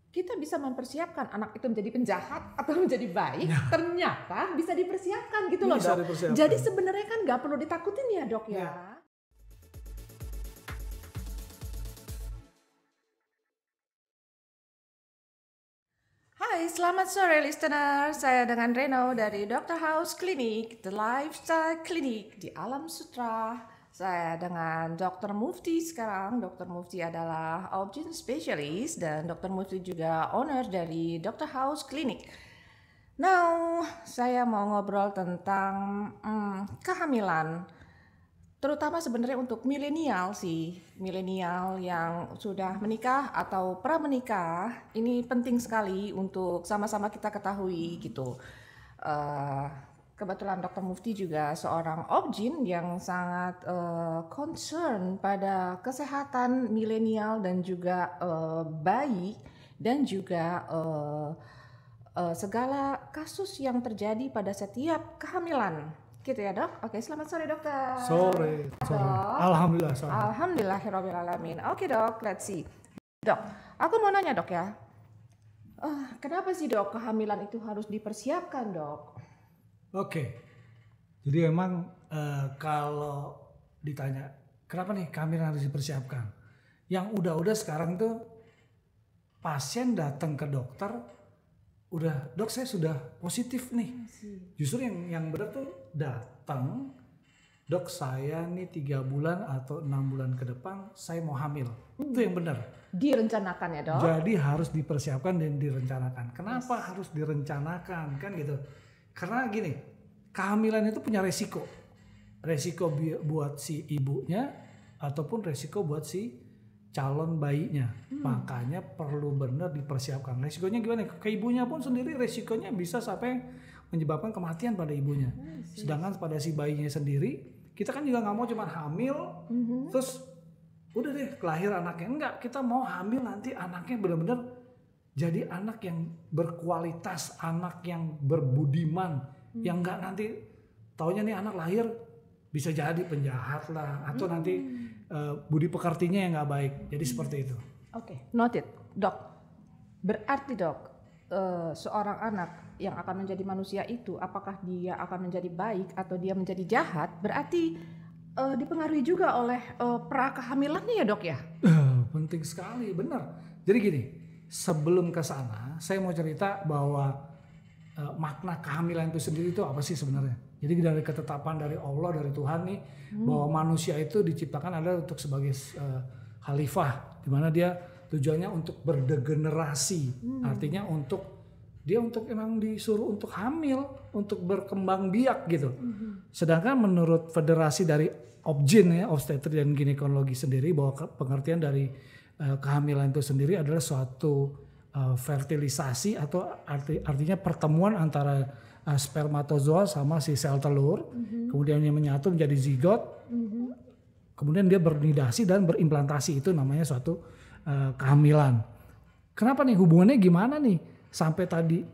kita bisa mempersiapkan anak itu menjadi penjahat atau menjadi baik, ternyata bisa dipersiapkan gitu loh Bisa dok. dipersiapkan. Jadi sebenarnya kan nggak perlu ditakutin ya dok ya. Ya. Hai, selamat sore listener. Saya dengan Reno dari Dr. House Clinic, The Lifestyle Clinic di Alam Sutra. Saya dengan Dr. Mufti sekarang. Dr. Mufti adalah Obgyn Specialist dan Dr. Mufti juga owner dari Dr. House Clinic. Now, saya mau ngobrol tentang kehamilan. Terutama sebenarnya untuk milenial sih, milenial yang sudah menikah atau pra-menikah, ini penting sekali untuk sama-sama kita ketahui gitu. Kebetulan Dr. Mufti juga seorang Obgyn yang sangat concern pada kesehatan milenial dan juga bayi dan juga segala kasus yang terjadi pada setiap kehamilan. Gitu ya dok? Oke, selamat sore dokter. Sore. Alhamdulillah sore. Alhamdulillahirrahmanirrahim. Oke dok, let's see. Dok, aku mau nanya dok ya. Kenapa sih dok kehamilan itu harus dipersiapkan dok? Oke. Jadi memang kalau ditanya kenapa nih kehamilan harus dipersiapkan? Yang udah sekarang tuh pasien datang ke dokter udah dok saya sudah positif nih. Justru yang benar tuh datang dok saya nih 3 bulan atau 6 bulan ke depan saya mau hamil. Itu yang benar. Direncanakan ya dok? Jadi harus dipersiapkan dan direncanakan. Kenapa harus direncanakan kan gitu? Karena gini, kehamilan itu punya resiko. Resiko buat si ibunya ataupun resiko buat si calon bayinya. Makanya perlu benar dipersiapkan. Resikonya gimana? Ke ibunya pun sendiri resikonya bisa sampai menyebabkan kematian pada ibunya. Sedangkan pada si bayinya sendiri, kita kan juga nggak mau cuma hamil, terus udah deh kelahir anaknya. Enggak, kita mau hamil nanti anaknya benar-benar jadi anak yang berkualitas, anak yang berbudiman, yang nggak nanti taunya nih anak lahir bisa jadi penjahat lah, atau nanti budi pekertinya yang nggak baik. Jadi seperti itu. Oke, noted, dok. Berarti dok, seorang anak yang akan menjadi manusia itu, apakah dia akan menjadi baik atau dia menjadi jahat, berarti dipengaruhi juga oleh pra kehamilannya ya dok ya? Penting sekali, benar. Jadi gini, sebelum ke sana, saya mau cerita bahwa makna kehamilan itu sendiri itu apa sih sebenarnya? Jadi dari ketetapan dari Allah, dari Tuhan nih, bahwa manusia itu diciptakan adalah untuk sebagai khalifah, di mana dia tujuannya untuk berdegenerasi, artinya dia untuk emang disuruh untuk hamil, untuk berkembang biak gitu. Sedangkan menurut Federasi dari Obgyn ya, Obstetri dan Ginekologi sendiri, bahwa pengertian dari kehamilan itu sendiri adalah suatu fertilisasi atau artinya pertemuan antara spermatozoa sama si sel telur, kemudian dia menyatu menjadi zigot, kemudian dia bernidasi dan berimplantasi, itu namanya suatu kehamilan. Kenapa nih hubungannya gimana nih sampai tadi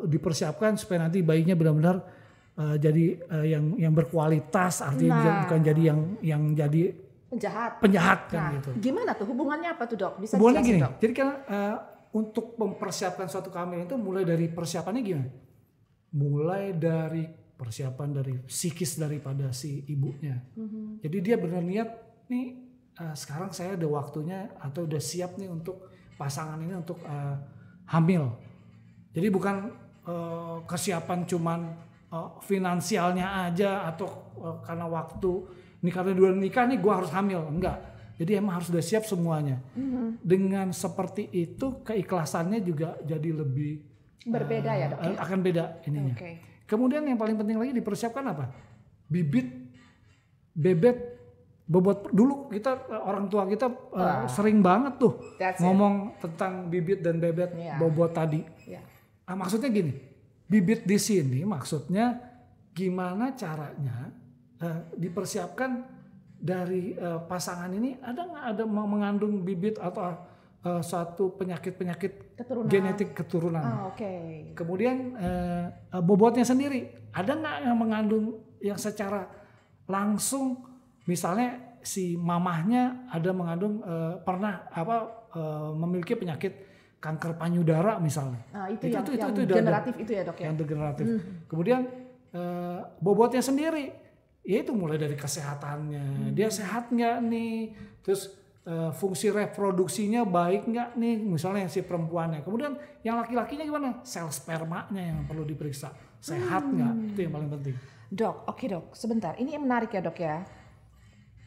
dipersiapkan supaya nanti bayinya benar-benar jadi yang berkualitas, artinya bukan jadi yang jadi penjahat kan gitu. Gimana tuh hubungannya apa tuh dok? Bisa hubungannya gini, dok? jadi kan untuk mempersiapkan suatu kehamilan itu mulai dari persiapannya gimana? Mulai dari persiapan dari psikis daripada si ibunya. Jadi dia benar niat nih sekarang saya udah waktunya atau udah siap nih untuk pasangan ini untuk hamil. Jadi bukan kesiapan cuman finansialnya aja atau karena waktu nih karena dua nikah nih gue harus hamil, enggak. Jadi emang harus udah siap semuanya. Dengan seperti itu keikhlasannya juga jadi lebih berbeda ya dok? Akan beda ininya. Kemudian yang paling penting lagi dipersiapkan apa? Bibit, bebet, bobot. Dulu kita orang tua kita sering banget tuh ngomong tentang bibit dan bebet, bobot tadi. Maksudnya gini, bibit di sini maksudnya gimana caranya dipersiapkan dari pasangan ini ada nggak ada mengandung bibit atau suatu penyakit genetik keturunan. Kemudian bobotnya sendiri ada nggak yang mengandung yang secara langsung, misalnya si mamahnya ada mengandung pernah memiliki penyakit kanker payudara misalnya. Nah, itu yang udah generatif itu ya dok ya? Yang degeneratif. Kemudian bobotnya sendiri, ya itu mulai dari kesehatannya, dia sehat nggak nih, terus fungsi reproduksinya baik nggak nih, misalnya si perempuannya. Kemudian yang laki-lakinya gimana? Sel spermanya yang perlu diperiksa, sehat nggak? Itu yang paling penting. Dok, oke dok, sebentar. Ini yang menarik ya dok ya.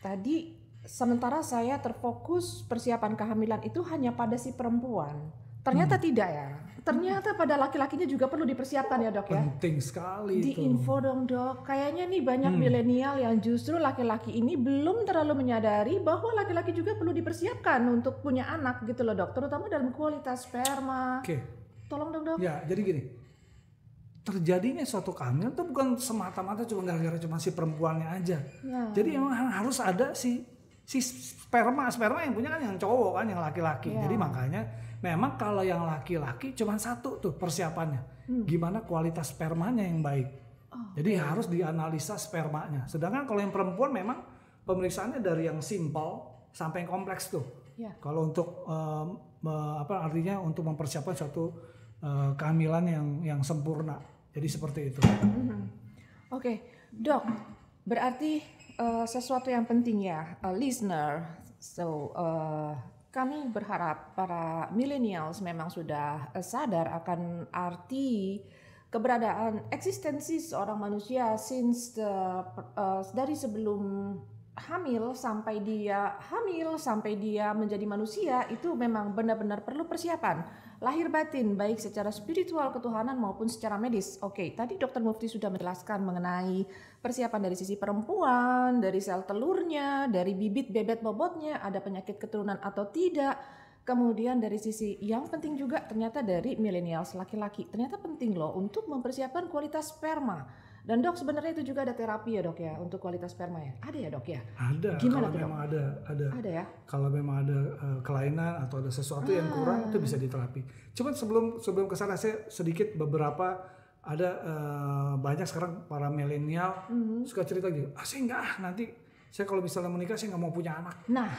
Tadi sementara saya terfokus persiapan kehamilan itu hanya pada si perempuan. Ternyata tidak ya. Ternyata pada laki-lakinya juga perlu dipersiapkan ya dok ya. Penting sekali itu. Diinfo dong dok. Kayaknya nih banyak milenial yang justru laki-laki ini belum terlalu menyadari bahwa laki-laki juga perlu dipersiapkan untuk punya anak gitu loh dok. Terutama dalam kualitas sperma. Oke. Tolong dong dok. Ya, jadi gini. Terjadinya suatu kehamilan itu bukan semata-mata cuma gara-gara cuma si perempuannya aja. Ya. Jadi emang harus ada si sperma yang punya kan yang cowok kan, yang laki-laki. Ya. Jadi makanya memang kalau yang laki-laki cuma satu tuh persiapannya. Gimana kualitas spermanya yang baik. Jadi harus dianalisa spermanya. Sedangkan kalau yang perempuan memang pemeriksaannya dari yang simpel sampai yang kompleks tuh. Ya. Kalau untuk artinya untuk mempersiapkan suatu kehamilan yang sempurna. Jadi seperti itu. Oke, dok. Berarti sesuatu yang penting ya, listener. So, kami berharap para millennials memang sudah sadar akan arti keberadaan eksistensi seorang manusia dari sebelum hamil sampai dia menjadi manusia itu memang benar-benar perlu persiapan lahir batin baik secara spiritual ketuhanan maupun secara medis. Oke, tadi Dr. Mufti sudah menjelaskan mengenai persiapan dari sisi perempuan, dari sel telurnya, dari bibit bebet bobotnya, ada penyakit keturunan atau tidak. Kemudian dari sisi yang penting juga ternyata dari millennials laki-laki. Ternyata penting loh untuk mempersiapkan kualitas sperma. Dan dok sebenarnya itu juga ada terapi ya dok ya untuk kualitas sperma ya? Ada ya dok ya? Ada. Gimana kalau tuh, memang dok? ada. Ada ya? Kalau memang ada kelainan atau ada sesuatu yang kurang itu bisa diterapi. Cuman sebelum ke sana saya sedikit beberapa ada banyak sekarang para milenial suka cerita gitu. Saya enggak nanti saya kalau misalnya menikah saya nggak mau punya anak. Nah,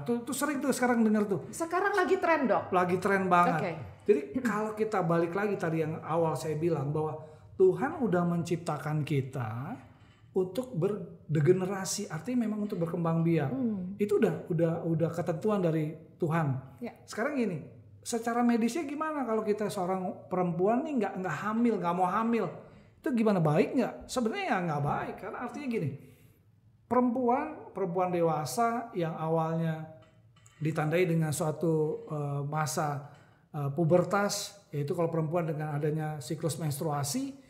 tuh sering tuh sekarang dengar tuh. Sekarang lagi tren dok. Lagi tren banget. Okay. Jadi kalau kita balik lagi tadi yang awal saya bilang bahwa Tuhan udah menciptakan kita untuk berdegenerasi, artinya memang untuk berkembang biak. Itu udah ketentuan dari Tuhan. Ya. Sekarang gini, secara medisnya gimana kalau kita seorang perempuan nih nggak hamil, nggak mau hamil, itu gimana, baik nggak? Sebenarnya ya nggak baik, karena artinya gini, perempuan dewasa yang awalnya ditandai dengan suatu masa pubertas, yaitu kalau perempuan dengan adanya siklus menstruasi,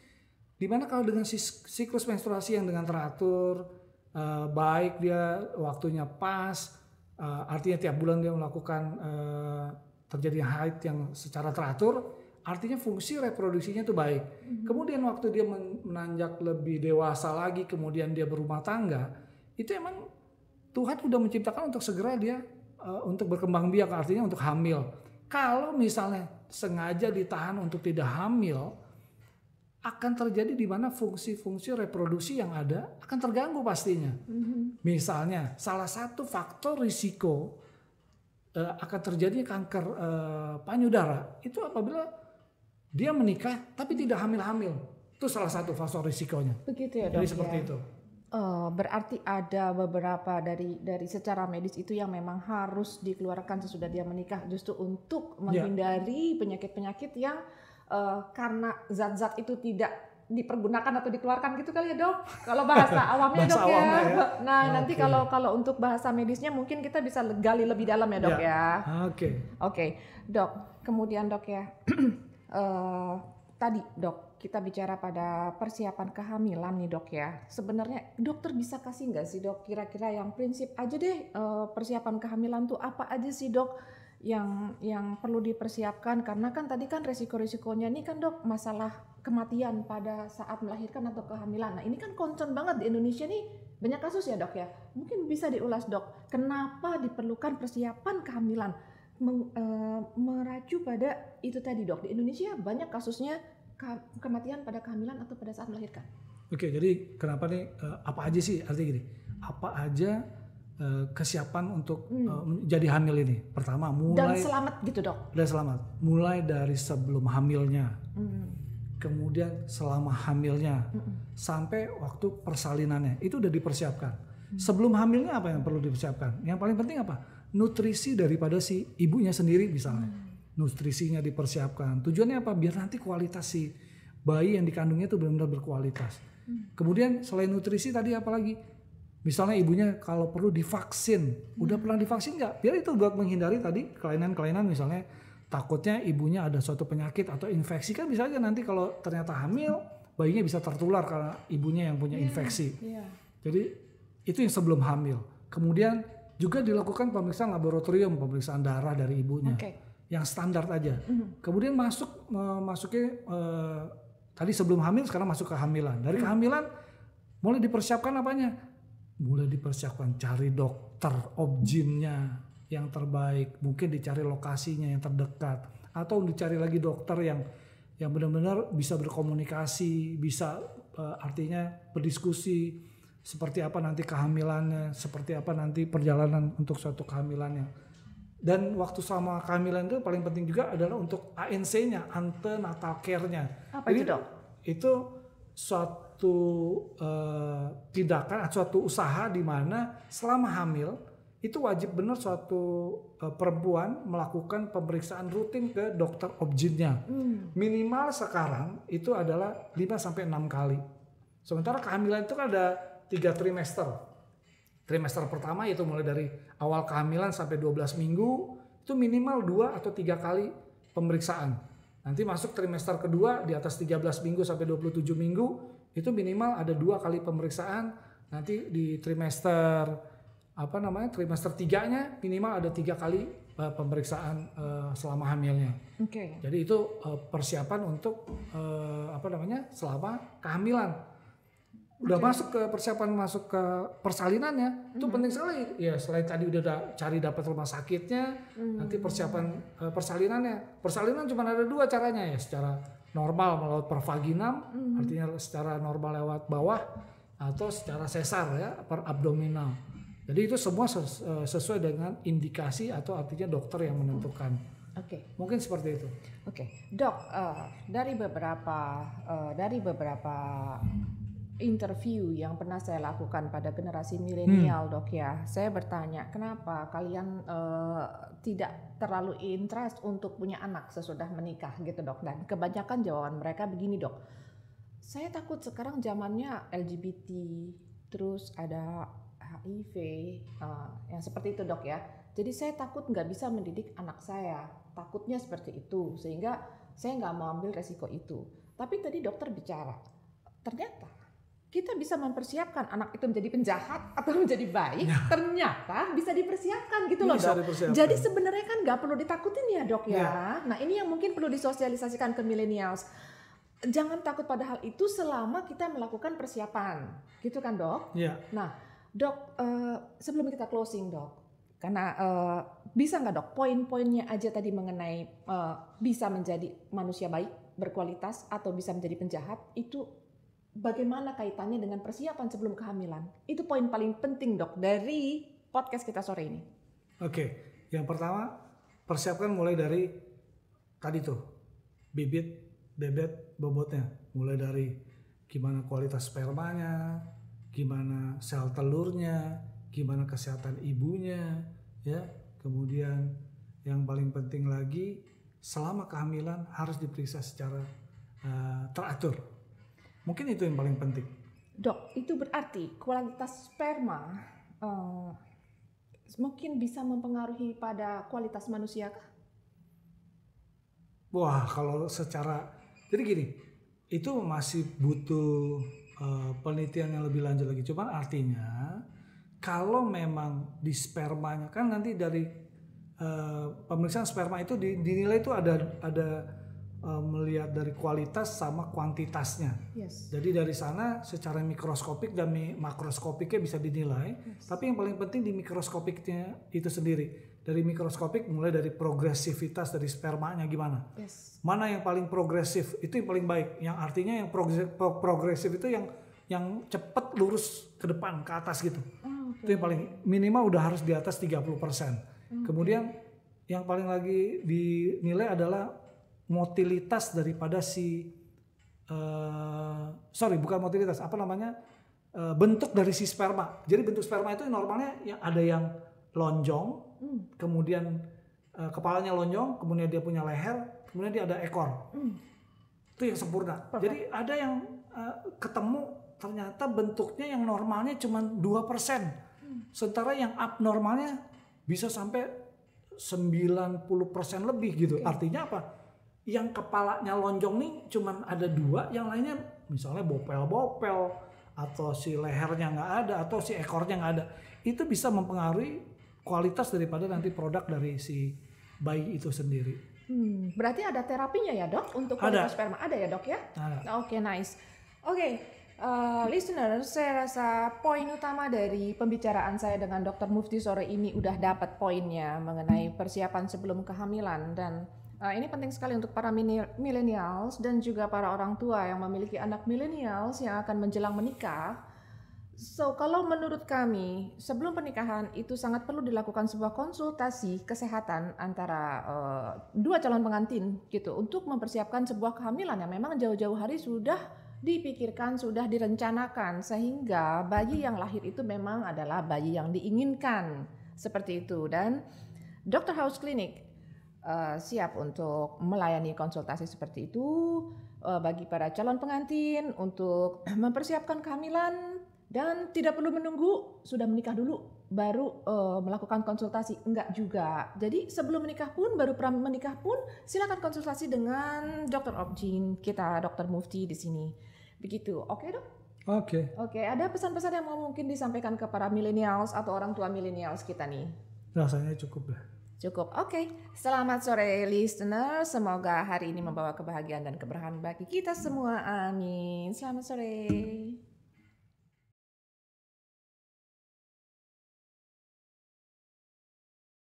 dimana kalau dengan siklus menstruasi yang dengan teratur, baik dia waktunya pas, artinya tiap bulan dia melakukan terjadi haid yang secara teratur, artinya fungsi reproduksinya itu baik. Kemudian waktu dia menanjak lebih dewasa lagi, kemudian dia berumah tangga, itu emang Tuhan udah menciptakan untuk segera dia untuk berkembang biak, artinya untuk hamil. Kalau misalnya sengaja ditahan untuk tidak hamil, akan terjadi di mana fungsi-fungsi reproduksi yang ada akan terganggu pastinya. Misalnya salah satu faktor risiko akan terjadinya kanker payudara itu apabila dia menikah tapi tidak hamil-hamil. Itu salah satu faktor risikonya. Begitu ya dok. Jadi seperti itu. Berarti ada beberapa dari secara medis itu yang memang harus dikeluarkan sesudah dia menikah justru untuk menghindari penyakit-penyakit yang karena zat-zat itu tidak dipergunakan atau dikeluarkan gitu kali ya dok. Kalau bahasa awamnya dok ya. Nah nanti kalau untuk bahasa medisnya mungkin kita bisa gali lebih dalam ya dok ya. Oke. Dok, kemudian dok ya. Tadi dok kita bicara pada persiapan kehamilan nih dok ya. Sebenarnya dokter bisa kasih nggak sih dok kira-kira yang prinsip aja deh persiapan kehamilan tuh apa aja sih dok yang perlu dipersiapkan, karena kan tadi kan resiko-resikonya nih kan dok masalah kematian pada saat melahirkan atau kehamilan. Nah ini kan concern banget di Indonesia nih, banyak kasus ya dok ya. Mungkin bisa diulas dok, kenapa diperlukan persiapan kehamilan meracu pada itu tadi dok. Di Indonesia banyak kasusnya kematian pada kehamilan atau pada saat melahirkan. Oke, jadi kenapa nih apa aja sih artinya gini, apa aja kesiapan untuk jadi hamil ini. Pertama Dan mulai selamat gitu dok. dan selamat. Mulai dari sebelum hamilnya, kemudian selama hamilnya, sampai waktu persalinannya itu udah dipersiapkan. Sebelum hamilnya apa yang perlu dipersiapkan? Yang paling penting apa? Nutrisi daripada si ibunya sendiri misalnya. Nutrisinya dipersiapkan. Tujuannya apa? Biar nanti kualitas si bayi yang dikandungnya itu benar-benar berkualitas. Kemudian selain nutrisi tadi apa lagi? Misalnya ibunya kalau perlu divaksin, udah pernah divaksin nggak? Biar itu buat menghindari tadi kelainan-kelainan, misalnya takutnya ibunya ada suatu penyakit atau infeksi, kan bisa aja nanti kalau ternyata hamil bayinya bisa tertular karena ibunya yang punya infeksi. Jadi itu yang sebelum hamil. Kemudian juga dilakukan pemeriksaan laboratorium, pemeriksaan darah dari ibunya, yang standar aja. Kemudian masuknya tadi sebelum hamil, sekarang masuk ke kehamilan. Dari kehamilan mulai dipersiapkan apanya? Mulai dipersiapkan cari dokter obgynnya yang terbaik, mungkin dicari lokasinya yang terdekat, atau dicari lagi dokter yang benar-benar bisa berkomunikasi, bisa artinya berdiskusi seperti apa nanti kehamilannya, seperti apa nanti perjalanan untuk suatu kehamilannya. Dan waktu sama kehamilan itu paling penting juga adalah untuk ANC-nya, antenatal care-nya. Apa itu dok? Itu suatu tindakan, suatu usaha di mana selama hamil itu wajib benar suatu perempuan melakukan pemeriksaan rutin ke dokter obgynnya. Minimal sekarang itu adalah 5-6 kali. Sementara kehamilan itu kan ada 3 trimester. Trimester pertama itu mulai dari awal kehamilan sampai 12 minggu itu minimal 2 atau 3 kali pemeriksaan. Nanti masuk trimester kedua di atas 13 minggu sampai 27 minggu itu minimal ada 2 kali pemeriksaan. Nanti di trimester trimester 3-nya minimal ada 3 kali pemeriksaan selama hamilnya. Jadi itu persiapan untuk selama kehamilan. Udah masuk ke persiapan, masuk ke persalinannya, itu penting sekali. Ya selain tadi udah cari dapat rumah sakitnya, nanti persiapan persalinannya. Persalinan cuma ada 2 caranya ya, secara normal melalui pervaginam, artinya secara normal lewat bawah, atau secara sesar ya, per abdominal. Jadi itu semua sesuai dengan indikasi atau artinya dokter yang menentukan. Mungkin seperti itu. Dok, dari beberapa interview yang pernah saya lakukan pada generasi milenial dok ya, saya bertanya kenapa kalian tidak terlalu interest untuk punya anak sesudah menikah gitu dok, dan kebanyakan jawaban mereka begini dok, saya takut sekarang zamannya LGBT, terus ada HIV, yang seperti itu dok ya, jadi saya takut nggak bisa mendidik anak saya, takutnya seperti itu, sehingga saya nggak mau ambil resiko itu. Tapi tadi dokter bicara, ternyata kita bisa mempersiapkan anak itu menjadi penjahat atau menjadi baik, ternyata bisa dipersiapkan gitu loh dok. Jadi sebenarnya kan nggak perlu ditakutin ya dok ya. Nah ini yang mungkin perlu disosialisasikan ke millennials. Jangan takut pada hal itu selama kita melakukan persiapan, gitu kan dok? Nah dok, sebelum kita closing dok, karena bisa nggak dok poin-poinnya aja tadi mengenai bisa menjadi manusia baik, berkualitas, atau bisa menjadi penjahat, itu bagaimana kaitannya dengan persiapan sebelum kehamilan? Itu poin paling penting dok dari podcast kita sore ini. Yang pertama persiapkan mulai dari tadi tuh bibit, bebet, bobotnya. Mulai dari gimana kualitas spermanya, gimana sel telurnya, gimana kesehatan ibunya, ya. Kemudian yang paling penting lagi selama kehamilan harus diperiksa secara teratur. Mungkin itu yang paling penting. Dok, itu berarti kualitas sperma mungkin bisa mempengaruhi pada kualitas manusia kah? Wah, kalau secara, jadi gini, itu masih butuh penelitian yang lebih lanjut lagi. Cuman artinya kalau memang di spermanya, kan nanti dari pemeriksaan sperma itu dinilai itu ada melihat dari kualitas sama kuantitasnya. Jadi dari sana secara mikroskopik dan makroskopiknya bisa dinilai. Tapi yang paling penting di mikroskopiknya itu sendiri. Dari mikroskopik mulai dari progresivitas dari spermanya gimana. Mana yang paling progresif itu yang paling baik. Yang artinya yang progresif itu yang cepat lurus ke depan ke atas gitu. Itu yang paling minimal udah harus di atas 30%. Kemudian yang paling lagi dinilai adalah motilitas daripada bukan motilitas, bentuk dari si sperma. Jadi bentuk sperma itu normalnya ada yang lonjong, kemudian kepalanya lonjong, kemudian dia punya leher, kemudian dia ada ekor. Itu yang sempurna. Perfect. Jadi ada yang ketemu ternyata bentuknya yang normalnya cuma 2%. Sementara yang abnormalnya bisa sampai 90% lebih gitu. Artinya apa? Yang kepalanya lonjong nih cuma ada 2, yang lainnya misalnya bopel-bopel, atau si lehernya nggak ada, atau si ekornya nggak ada. Itu bisa mempengaruhi kualitas daripada nanti produk dari si bayi itu sendiri. Berarti ada terapinya ya dok untuk kualitas sperma? Ada ya dok ya? Ada. Oke, nice. Oke, listener, saya rasa poin utama dari pembicaraan saya dengan Dr. Mufti sore ini udah dapat poinnya mengenai persiapan sebelum kehamilan. Dan ini penting sekali untuk para millennials dan juga para orang tua yang memiliki anak millennials yang akan menjelang menikah. So, kalau menurut kami, sebelum pernikahan itu sangat perlu dilakukan sebuah konsultasi kesehatan antara dua calon pengantin gitu untuk mempersiapkan sebuah kehamilan yang memang jauh-jauh hari sudah dipikirkan, sudah direncanakan sehingga bayi yang lahir itu memang adalah bayi yang diinginkan seperti itu. Dan Dr. House Clinic siap untuk melayani konsultasi seperti itu bagi para calon pengantin untuk mempersiapkan kehamilan. Dan tidak perlu menunggu sudah menikah dulu baru melakukan konsultasi, enggak juga. Jadi sebelum menikah pun, baru menikah pun silakan konsultasi dengan Dr. Objin kita, Dr. Mufti di sini. Begitu, oke dok? Oke, ada pesan-pesan yang mau mungkin disampaikan ke para millennials atau orang tua millennials kita nih? Rasanya cukup lah. Cukup, oke. Selamat sore listener, semoga hari ini membawa kebahagiaan dan keberkahan bagi kita semua, amin. Selamat sore.